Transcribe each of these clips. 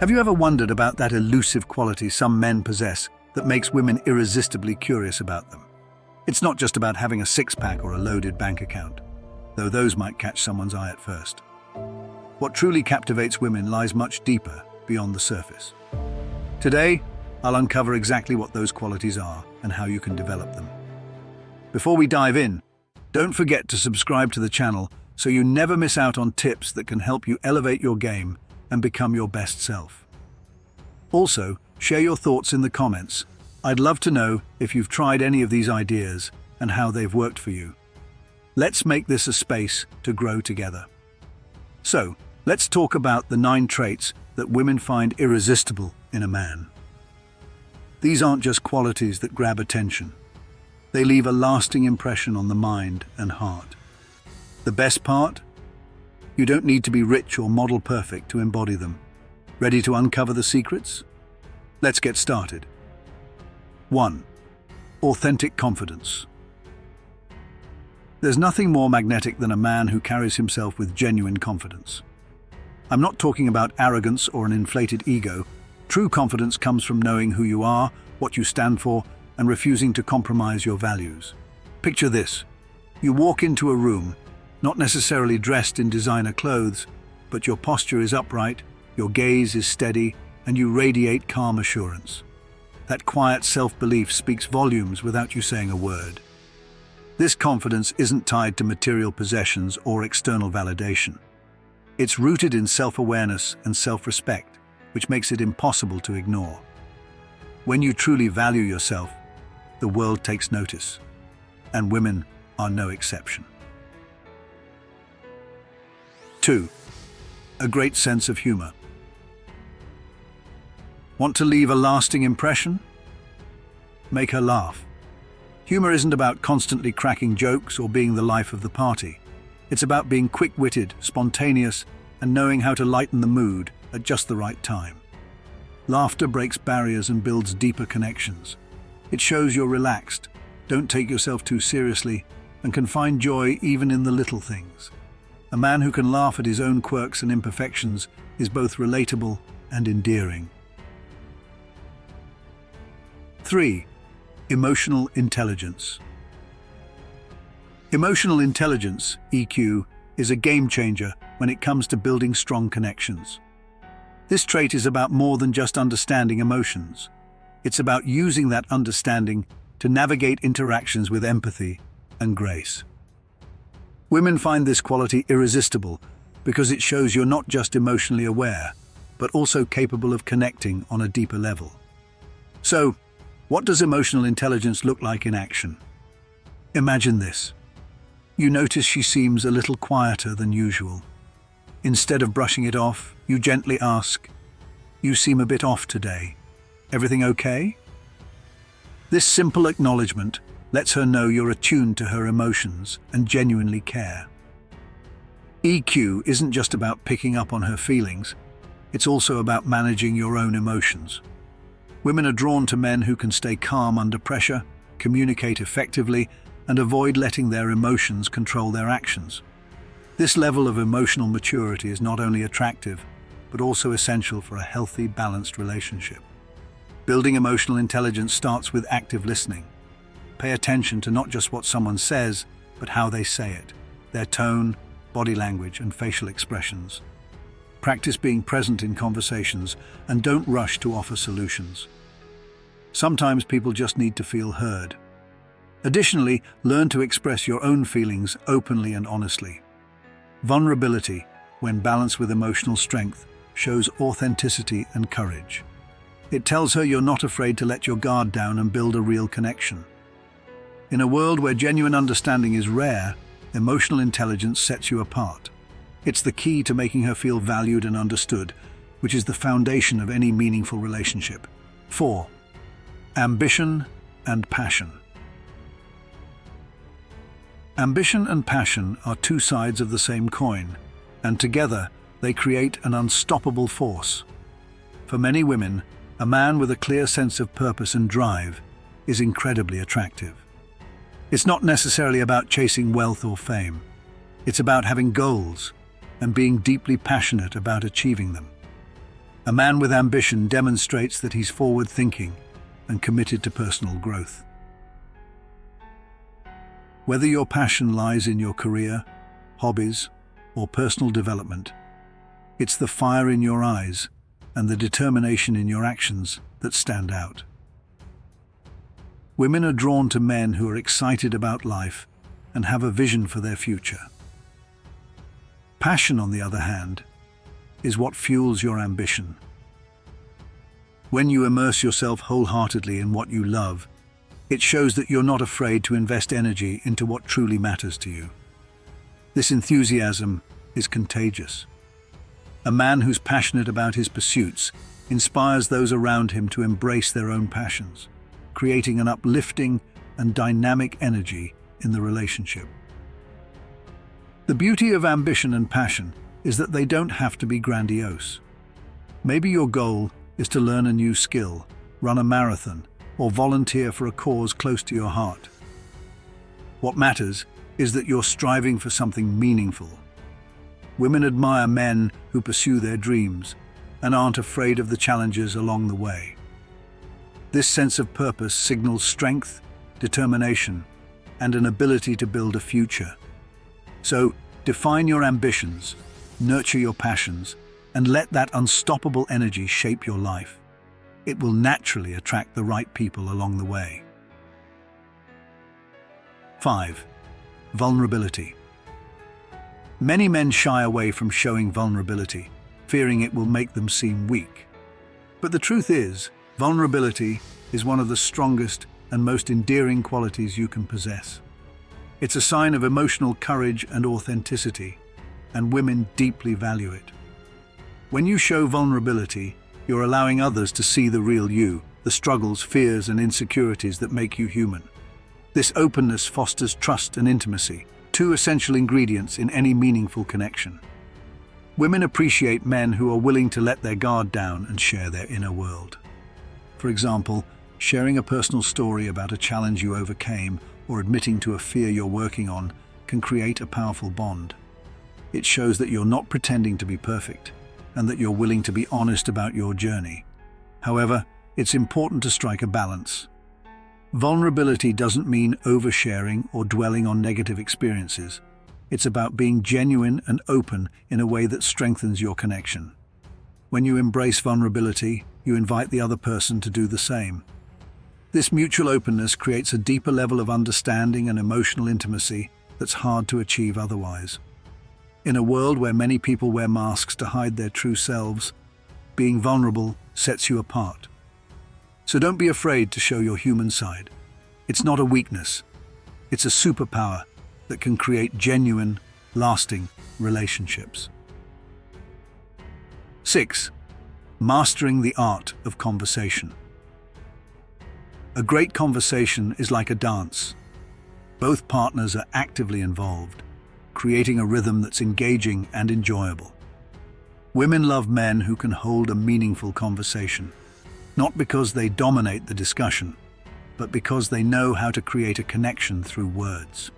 Have you ever wondered about that elusive quality some men possess that makes women irresistibly curious about them? It's not just about having a six-pack or a loaded bank account, though those might catch someone's eye at first. What truly captivates women lies much deeper beyond the surface. Today, I'll uncover exactly what those qualities are and how you can develop them. Before we dive in, don't forget to subscribe to the channel so you never miss out on tips that can help you elevate your game and become your best self. Also, share your thoughts in the comments. I'd love to know if you've tried any of these ideas and how they've worked for you. Let's make this a space to grow together. So, let's talk about the 9 traits that women find irresistible in a man. These aren't just qualities that grab attention. They leave a lasting impression on the mind and heart. The best part? You don't need to be rich or model perfect to embody them. Ready to uncover the secrets? Let's get started. 1. Authentic confidence. There's nothing more magnetic than a man who carries himself with genuine confidence. I'm not talking about arrogance or an inflated ego. True confidence comes from knowing who you are, what you stand for, and refusing to compromise your values. Picture this. You walk into a room, not necessarily dressed in designer clothes, but your posture is upright, your gaze is steady, and you radiate calm assurance. That quiet self-belief speaks volumes without you saying a word. This confidence isn't tied to material possessions or external validation. It's rooted in self-awareness and self-respect, which makes it impossible to ignore. When you truly value yourself, the world takes notice, and women are no exception. 2. A great sense of humor. Want to leave a lasting impression? Make her laugh. Humor isn't about constantly cracking jokes or being the life of the party. It's about being quick-witted, spontaneous, and knowing how to lighten the mood at just the right time. Laughter breaks barriers and builds deeper connections. It shows you're relaxed, don't take yourself too seriously, and can find joy even in the little things. A man who can laugh at his own quirks and imperfections is both relatable and endearing. 3. Emotional intelligence. Emotional intelligence, EQ, is a game changer when it comes to building strong connections. This trait is about more than just understanding emotions. It's about using that understanding to navigate interactions with empathy and grace. Women find this quality irresistible because it shows you're not just emotionally aware, but also capable of connecting on a deeper level. So, what does emotional intelligence look like in action? Imagine this. You notice she seems a little quieter than usual. Instead of brushing it off, you gently ask, "You seem a bit off today. Everything okay?" This simple acknowledgement lets her know you're attuned to her emotions and genuinely care. EQ isn't just about picking up on her feelings, it's also about managing your own emotions. Women are drawn to men who can stay calm under pressure, communicate effectively, and avoid letting their emotions control their actions. This level of emotional maturity is not only attractive, but also essential for a healthy, balanced relationship. Building emotional intelligence starts with active listening. Pay attention to not just what someone says, but how they say it, their tone, body language, and facial expressions. Practice being present in conversations and don't rush to offer solutions. Sometimes people just need to feel heard. Additionally, learn to express your own feelings openly and honestly. Vulnerability, when balanced with emotional strength, shows authenticity and courage. It tells her you're not afraid to let your guard down and build a real connection. In a world where genuine understanding is rare, emotional intelligence sets you apart. It's the key to making her feel valued and understood, which is the foundation of any meaningful relationship. 4. Ambition and passion. Ambition and passion are two sides of the same coin, and together they create an unstoppable force. For many women, a man with a clear sense of purpose and drive is incredibly attractive. It's not necessarily about chasing wealth or fame. It's about having goals and being deeply passionate about achieving them. A man with ambition demonstrates that he's forward-thinking and committed to personal growth. Whether your passion lies in your career, hobbies, or personal development, it's the fire in your eyes and the determination in your actions that stand out. Women are drawn to men who are excited about life and have a vision for their future. Passion, on the other hand, is what fuels your ambition. When you immerse yourself wholeheartedly in what you love, it shows that you're not afraid to invest energy into what truly matters to you. This enthusiasm is contagious. A man who's passionate about his pursuits inspires those around him to embrace their own passions, creating an uplifting and dynamic energy in the relationship. The beauty of ambition and passion is that they don't have to be grandiose. Maybe your goal is to learn a new skill, run a marathon, or volunteer for a cause close to your heart. What matters is that you're striving for something meaningful. Women admire men who pursue their dreams and aren't afraid of the challenges along the way. This sense of purpose signals strength, determination, and an ability to build a future. So, define your ambitions, nurture your passions, and let that unstoppable energy shape your life. It will naturally attract the right people along the way. 5. Vulnerability. Many men shy away from showing vulnerability, fearing it will make them seem weak. But the truth is, vulnerability is one of the strongest and most endearing qualities you can possess. It's a sign of emotional courage and authenticity, and women deeply value it. When you show vulnerability, you're allowing others to see the real you, the struggles, fears, and insecurities that make you human. This openness fosters trust and intimacy, two essential ingredients in any meaningful connection. Women appreciate men who are willing to let their guard down and share their inner world. For example, sharing a personal story about a challenge you overcame or admitting to a fear you're working on can create a powerful bond. It shows that you're not pretending to be perfect and that you're willing to be honest about your journey. However, it's important to strike a balance. Vulnerability doesn't mean oversharing or dwelling on negative experiences. It's about being genuine and open in a way that strengthens your connection. When you embrace vulnerability, you invite the other person to do the same. This mutual openness creates a deeper level of understanding and emotional intimacy that's hard to achieve otherwise. In a world where many people wear masks to hide their true selves, being vulnerable sets you apart. So don't be afraid to show your human side. It's not a weakness. It's a superpower that can create genuine, lasting relationships. 6. Mastering the art of conversation. A great conversation is like a dance. Both partners are actively involved, creating a rhythm that's engaging and enjoyable. Women love men who can hold a meaningful conversation, not because they dominate the discussion, but because they know how to create a connection through words.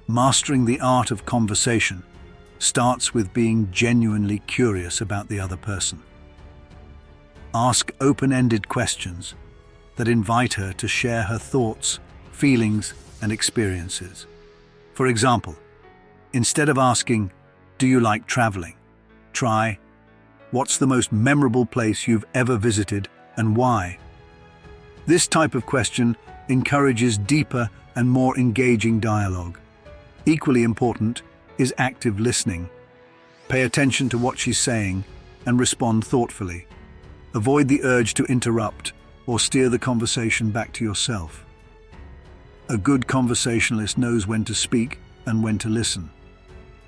Mastering the art of conversation starts with being genuinely curious about the other person. Ask open-ended questions that invite her to share her thoughts, feelings, and experiences. For example, instead of asking, "Do you like traveling?" try, "What's the most memorable place you've ever visited and why?" This type of question encourages deeper and more engaging dialogue. Equally important is active listening. Pay attention to what she's saying and respond thoughtfully. Avoid the urge to interrupt or steer the conversation back to yourself. A good conversationalist knows when to speak and when to listen.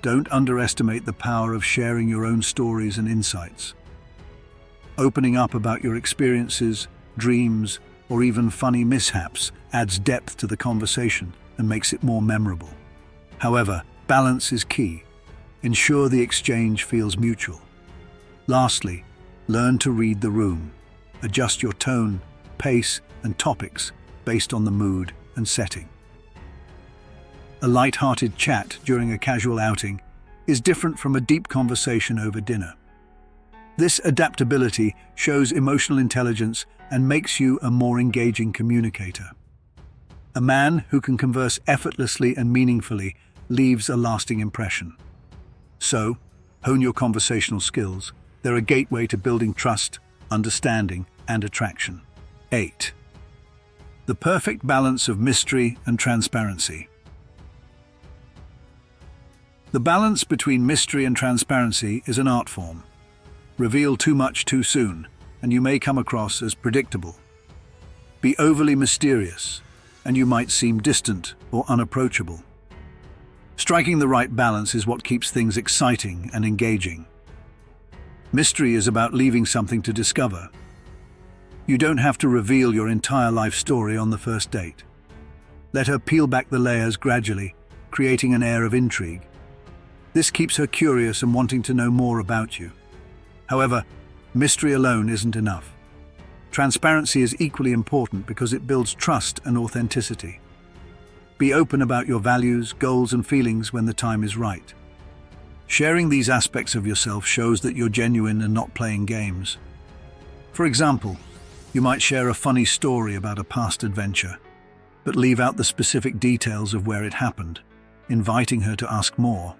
Don't underestimate the power of sharing your own stories and insights. Opening up about your experiences, dreams, or even funny mishaps adds depth to the conversation and makes it more memorable. However, balance is key. Ensure the exchange feels mutual. Lastly, learn to read the room. Adjust your tone, pace, and topics based on the mood and setting. A light-hearted chat during a casual outing is different from a deep conversation over dinner. This adaptability shows emotional intelligence and makes you a more engaging communicator. A man who can converse effortlessly and meaningfully leaves a lasting impression. So, hone your conversational skills. They're a gateway to building trust, understanding, and attraction. 8. The perfect balance of mystery and transparency. The balance between mystery and transparency is an art form. Reveal too much too soon, and you may come across as predictable. Be overly mysterious, and you might seem distant or unapproachable. Striking the right balance is what keeps things exciting and engaging. Mystery is about leaving something to discover. You don't have to reveal your entire life story on the first date. Let her peel back the layers gradually, creating an air of intrigue. This keeps her curious and wanting to know more about you. However, mystery alone isn't enough. Transparency is equally important because it builds trust and authenticity. Be open about your values, goals, and feelings when the time is right. Sharing these aspects of yourself shows that you're genuine and not playing games. For example, you might share a funny story about a past adventure, but leave out the specific details of where it happened, inviting her to ask more.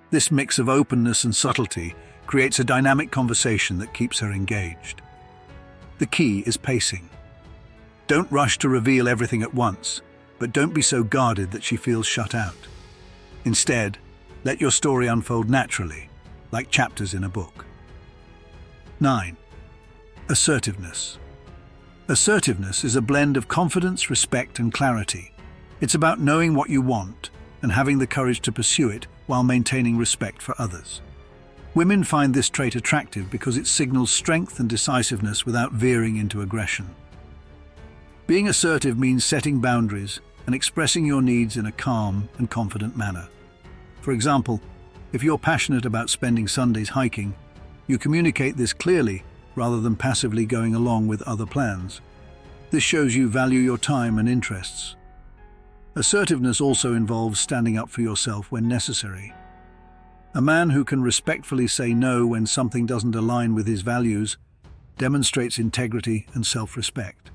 This mix of openness and subtlety creates a dynamic conversation that keeps her engaged. The key is pacing. Don't rush to reveal everything at once, but don't be so guarded that she feels shut out. Instead, let your story unfold naturally, like chapters in a book. 9. Assertiveness. Assertiveness is a blend of confidence, respect, and clarity. It's about knowing what you want and having the courage to pursue it while maintaining respect for others. Women find this trait attractive because it signals strength and decisiveness without veering into aggression. Being assertive means setting boundaries and expressing your needs in a calm and confident manner. For example, if you're passionate about spending Sundays hiking, you communicate this clearly rather than passively going along with other plans. This shows you value your time and interests. Assertiveness also involves standing up for yourself when necessary. A man who can respectfully say no when something doesn't align with his values demonstrates integrity and self-respect.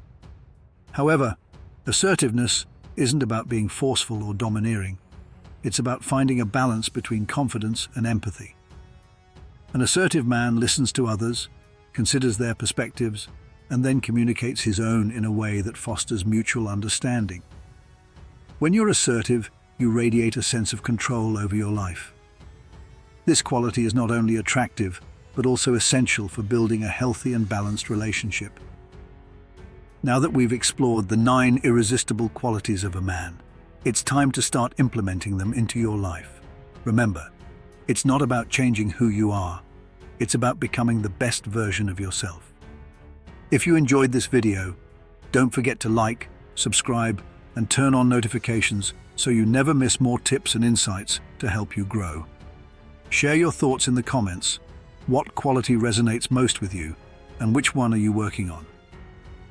However, assertiveness isn't about being forceful or domineering. It's about finding a balance between confidence and empathy. An assertive man listens to others, considers their perspectives, and then communicates his own in a way that fosters mutual understanding. When you're assertive, you radiate a sense of control over your life. This quality is not only attractive, but also essential for building a healthy and balanced relationship. Now that we've explored the 9 irresistible qualities of a man, it's time to start implementing them into your life. Remember, it's not about changing who you are. It's about becoming the best version of yourself. If you enjoyed this video, don't forget to like, subscribe, and turn on notifications so you never miss more tips and insights to help you grow. Share your thoughts in the comments. What quality resonates most with you, and which one are you working on?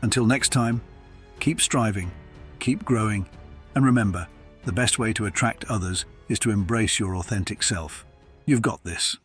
Until next time, keep striving, keep growing, and remember, the best way to attract others is to embrace your authentic self. You've got this.